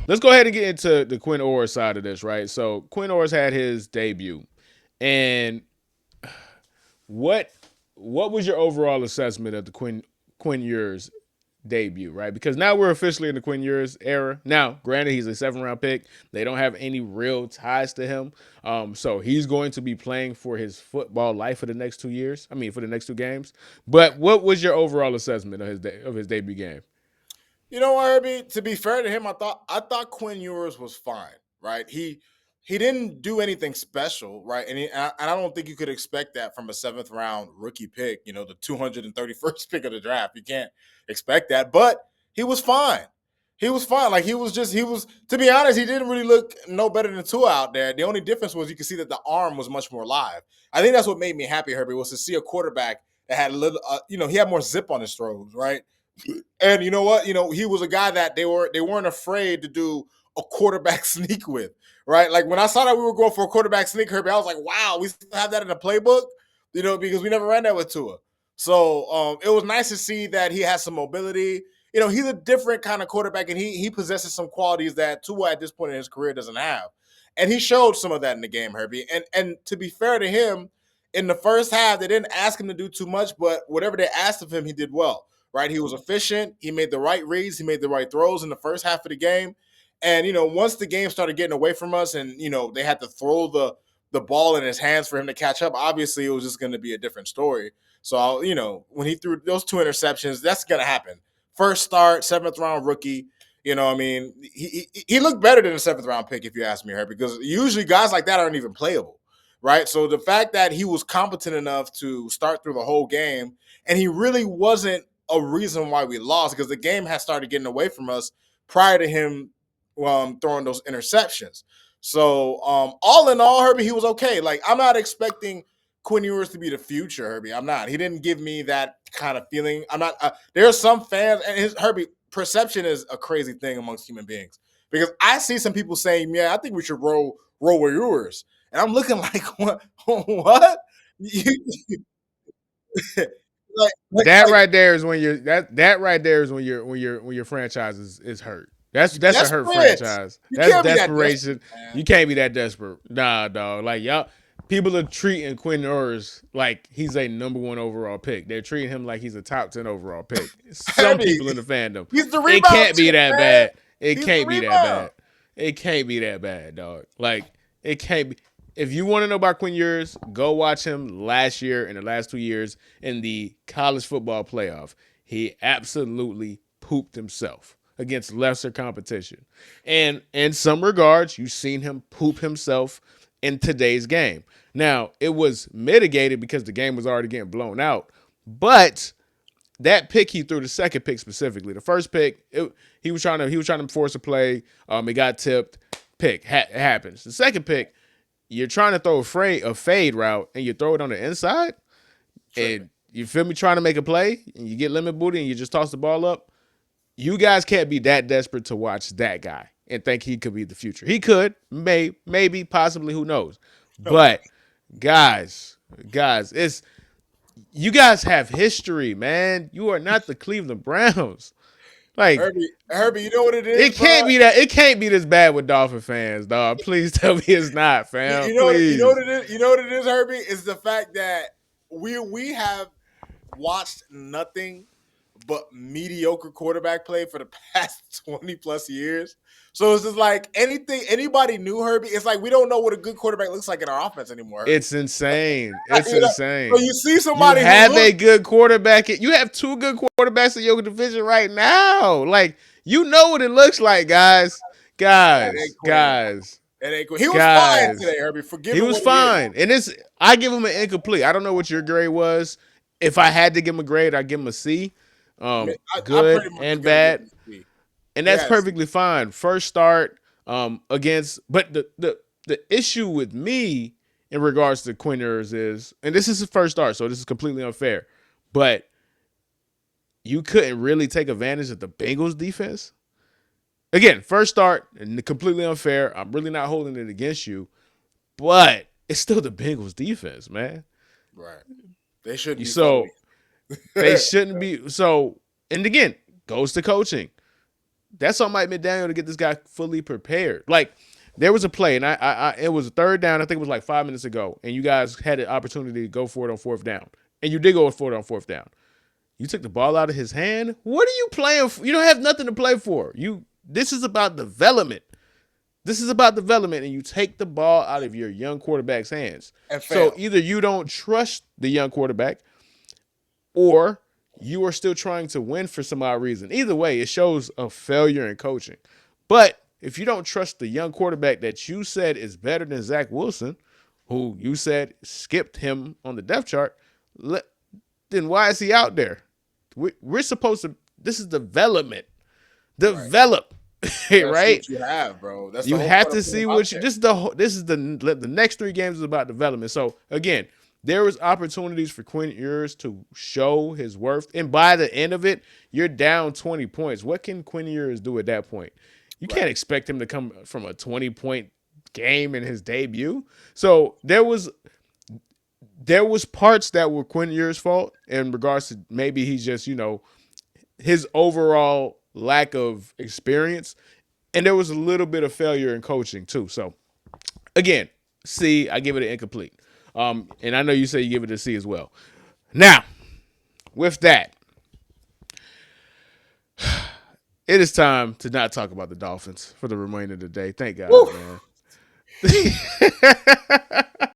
let's go ahead and get into the Quinn Ewers side of this, right? So Quinn Ewers had his debut, and what what was your overall assessment of the Quinn Ewers debut, right? Because now we're officially in the Quinn Ewers era. Now, granted, he's a 7th round pick. They don't have any real ties to him. So he's going to be playing for his football life for the next 2 years. I mean, for the next 2 games. But what was your overall assessment of his debut game? You know, Herbie. To be fair to him, I thought Quinn Ewers was fine. Right? He didn't do anything special, right? And I don't think you could expect that from a 7th round rookie pick. You know, the 231st pick of the draft. You can't expect that. But he was fine. He was fine. Like he was. To be honest, he didn't really look no better than Tua out there. The only difference was you could see that the arm was much more live. I think that's what made me happy, Herbie, was to see a quarterback that had a little. He had more zip on his throws, right? And you know what? He was a guy that they weren't afraid to do a quarterback sneak with, right? Like when I saw that we were going for a quarterback sneak, Herbie, I was like, wow, we still have that in the playbook, because we never ran that with Tua. So it was nice to see that he has some mobility. He's a different kind of quarterback, and he possesses some qualities that Tua at this point in his career doesn't have, and he showed some of that in the game, Herbie. And to be fair to him, in the first half, they didn't ask him to do too much, but whatever they asked of him, he did well, right? He was efficient. He made the right reads. He made the right throws in the first half of the game. And once the game started getting away from us, and they had to throw the ball in his hands for him to catch up, obviously it was just going to be a different story. So when he threw those 2 interceptions, that's going to happen. First start, 7th round rookie. I mean, he looked better than a 7th round pick, if you ask me, her, because usually guys like that aren't even playable, right? So the fact that he was competent enough to start through the whole game, and he really wasn't a reason why we lost, because the game had started getting away from us prior to him throwing those interceptions. So all in all, Herbie, he was okay. Like, I'm not expecting Quinn Ewers to be the future, Herbie. I'm not. He didn't give me that kind of feeling. I'm not. There are some fans, and Herbie, perception is a crazy thing amongst human beings, because I see some people saying, "Yeah, I think we should roll with Ewers," and I'm looking like, "What? What?" like, like, That like right there is when you're that right there is when your franchise is hurt. That's a hurt desperate. franchise. You That's can't be that desperate, desperation. man. You can't be that desperate. Nah, dog. Like y'all, people are treating Quinn Ewers like he's a number 1 overall pick. They're treating him like he's a top 10 overall pick. Some Herbie, people in the fandom. he's the It rebound can't be chick, that man. bad. It He's the can't be that rebound. bad. It can't be that bad, dog. Like it can't be. If you want to know about Quinn Ewers, go watch him last year and the last 2 years in the college football playoff. He absolutely pooped himself against lesser competition. And in some regards, you've seen him poop himself in today's game. Now, it was mitigated because the game was already getting blown out, but that pick he threw, the second pick specifically, the first pick, he was trying to force a play. It got tipped. Pick happens. The second pick, you're trying to throw a fade route and you throw it on the inside, Tripping. and you feel me, trying to make a play, and you get limit booty and you just toss the ball up. You guys can't be that desperate to watch that guy and think he could be the future. He could, maybe, possibly, who knows? Okay. But guys, it's you guys have history, man. You are not the Cleveland Browns. Like Herbie, you know what it is, it bro? can't be that. It can't be this bad with Dolphin fans, dog. Please tell me it's not, You, fam. you know you know Please. what it is. You know what it is, Herbie. Is the fact that we have watched nothing but mediocre quarterback play for the past 20 plus years. So it's just like anybody new, Herbie. It's like we don't know what a good quarterback looks like in our offense anymore, Herbie. It's insane. It's You know? So insane. you see You somebody who have a looks good quarterback. You have 2 good quarterbacks in your division right now. Like, you know what it looks like, guys. that ain't Guys, Quinn. guys, That ain't Quinn. He was fine guys. today, Herbie. Forgive He him was what he is. fine. And I give him an incomplete. I don't know what your grade was. If I had to give him a grade, I'd give him a C. I pretty Good much was and gonna give him bad. a C. And that's Yes. perfectly fine. First start against, but the issue with me in regards to Quinn Ewers is, and this is his first start, so this is completely unfair, but you couldn't really take advantage of the Bengals defense. Again, first start and completely unfair. I'm really not holding it against you, but it's still the Bengals defense, man. Right. They shouldn't be phony. So they shouldn't be. So, and again, goes to coaching. That's on Mike McDaniel to get this guy fully prepared. Like there was a play, and it was a third down. I think it was like 5 minutes ago, and you guys had an opportunity to go for it on fourth down, and you did go for it on fourth down. You took the ball out of his hand. What are you playing for? You don't have nothing to play for. This is about development. This is about development, and you take the ball out of your young quarterback's hands. and So fail. either you don't trust the young quarterback, or you are still trying to win for some odd reason. Either way, it shows a failure in coaching. But if you don't trust the young quarterback that you said is better than Zach Wilson, who you said skipped him on the depth chart, then why is he out there? We're supposed to. This is development. Right. Develop, You gotta see right? what you have, bro. That's You the whole have point to of putting see him out what you. there. The next three games is about development. So again, there was opportunities for Quinn Ewers to show his worth, and by the end of it, you're down 20 points. What can Quinn Ewers do at that point? You can't Right. expect him to come from a 20-point game in his debut. So there was parts that were Quinn Ewers' fault in regards to maybe he's just his overall lack of experience, and there was a little bit of failure in coaching too. So again, C, I give it an incomplete. And I know you say you give it a C as well. Now, with that, it is time to not talk about the Dolphins for the remainder of the day. Thank God, Woo. man.